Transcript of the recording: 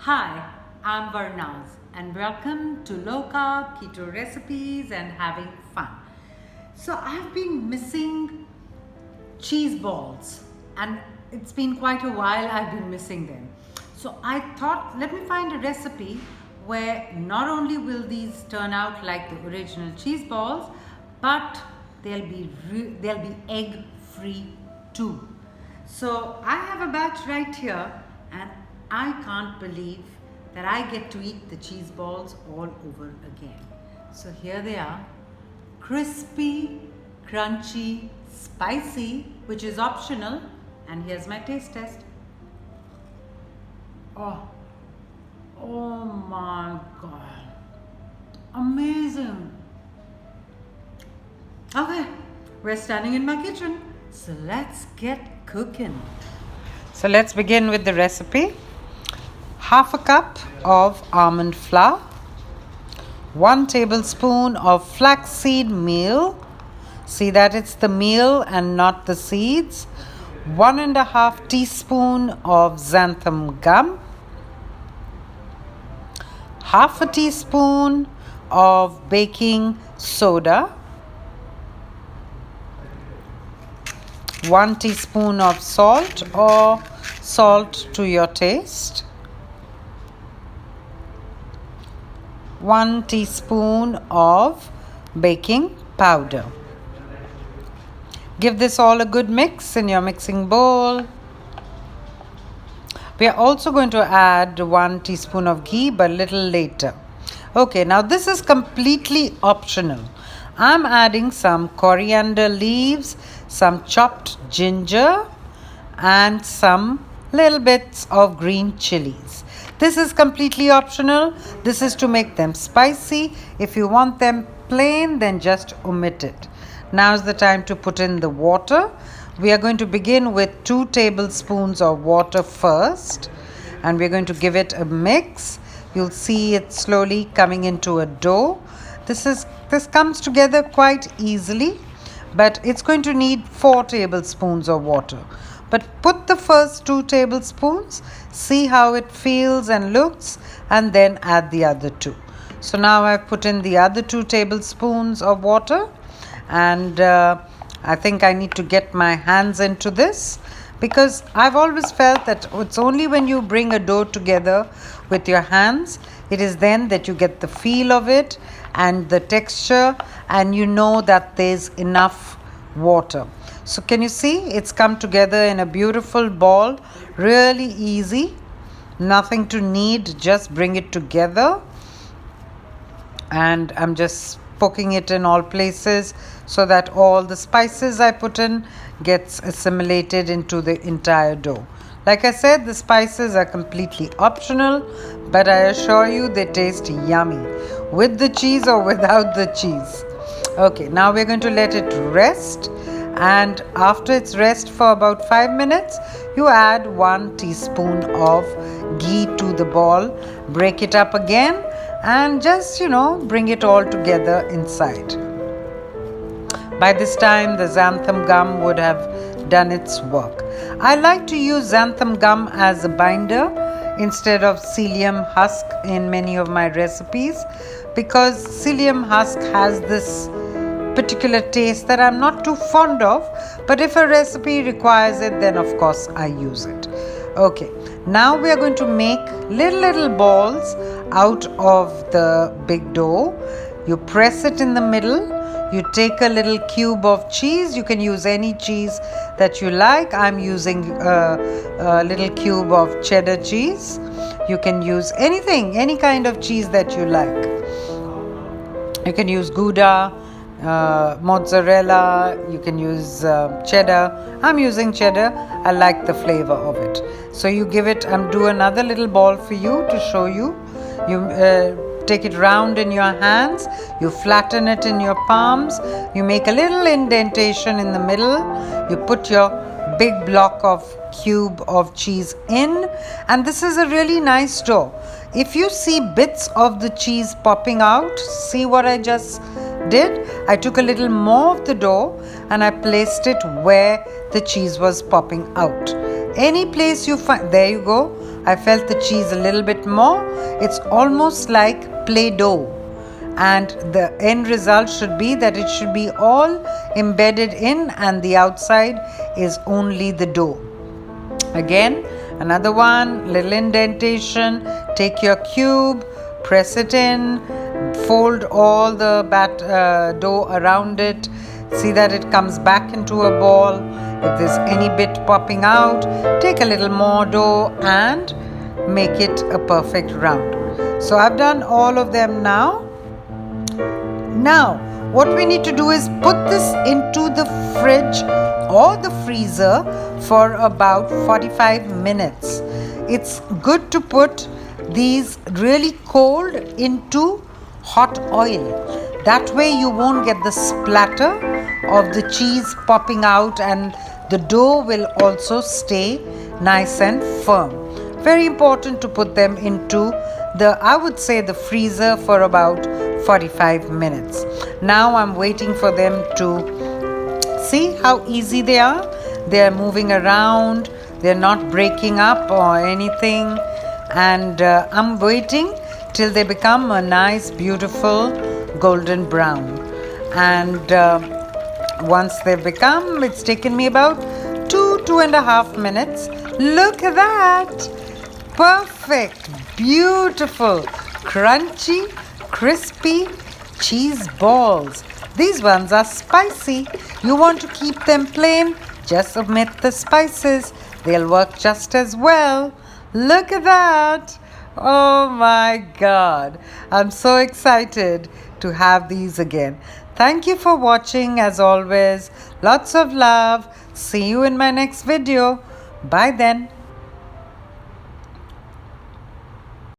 Hi, I'm Varnaz and welcome to Low Carb Keto Recipes and Having Fun. So I've been missing cheese balls and it's been quite a while I've been missing them. So I thought, let me find a recipe where not only will these turn out like the original cheese balls, but they'll be egg free too. So I have a batch right here and I can't believe that I get to eat the cheese balls all over again. So here they are, crispy, crunchy, spicy, which is optional, and here's my taste test. Oh my God, amazing. Okay, we're standing in my kitchen, so let's get cooking. So let's begin with the recipe. Half a cup of almond flour, 1 tablespoon of flaxseed meal. See that it's the meal and not the seeds. 1.5 teaspoon of xantham gum, half a teaspoon of baking soda, 1 teaspoon of salt or salt to your taste, 1 teaspoon of baking powder. Give this all a good mix in your mixing bowl. We are also going to add 1 teaspoon of ghee, but a little later. Okay, now this is completely optional. I'm adding some coriander leaves, some chopped ginger, and some little bits of green chilies. This is completely optional. This is to make them spicy. If you want them plain, then just omit it. Now is the time to put in the water. We are going to begin with 2 tablespoons of water first, and we're going to give it a mix. You'll see it slowly coming into a dough. This comes together quite easily, but it's going to need 4 tablespoons of water. But put the first 2 tablespoons, see how it feels and looks, and then add the other 2. So now I've put in the other 2 tablespoons of water, and I think I need to get my hands into this, because I've always felt that it's only when you bring a dough together with your hands, it is then that you get the feel of it and the texture, and you know that there's enough water. So can you see it's come together in a beautiful ball? Really easy, nothing to knead, just bring it together. And I'm just poking it in all places so that all the spices I put in gets assimilated into the entire dough. Like I said, the spices are completely optional, but I assure you they taste yummy with the cheese or without the cheese. Okay, now we're going to let it rest, and after it's rest for about 5 minutes, you add 1 teaspoon of ghee to the ball, break it up again, and just bring it all together inside. By this time the xantham gum would have done its work. I like to use xantham gum as a binder instead of psyllium husk in many of my recipes, because psyllium husk has this particular taste that I'm not too fond of, but if a recipe requires it, then of course I use it. Okay, now we are going to make little balls out of the big dough. You press it in the middle. You take a little cube of cheese. You can use any cheese that you like. I'm using a little cube of cheddar cheese. You can use anything, any kind of cheese that you like. You can use Gouda, mozzarella, you can use cheddar. I'm using cheddar. I like the flavor of it. So you give it, do another little ball for you to show you. You take it round in your hands, you flatten it in your palms, you make a little indentation in the middle, you put your big block of cube of cheese in, and this is a really nice dough. If you see bits of the cheese popping out, see what I just did? I took a little more of the dough and I placed it where the cheese was popping out. Any place you find, there you go. I felt the cheese a little bit more. It's almost like Play-Doh. And the end result should be that it should be all embedded in and the outside is only the dough. Again, another one, little indentation. Take your cube, press it in, fold all the dough around it. See that it comes back into a ball. If there's any bit popping out, take a little more dough and make it a perfect round. So I've done all of them now. Now, what we need to do is put this into the fridge or the freezer for about 45 minutes. It's good to put these really cold into hot oil. That way you won't get the splatter of the cheese popping out, and the dough will also stay nice and firm. Very important to put them into I would say the freezer for about 45 minutes. Now I'm waiting for them to see how easy they are. They're moving around, they're not breaking up or anything, and I'm waiting till they become a nice beautiful golden brown. And once they've become, it's taken me about 2.5 minutes. Look at that! Perfect, beautiful, crunchy, crispy cheese balls. These ones are spicy. You want to keep them plain, just omit the spices. They'll work just as well. Look at that. Oh my God. I'm so excited to have these again. Thank you for watching as always. Lots of love. See you in my next video. Bye then.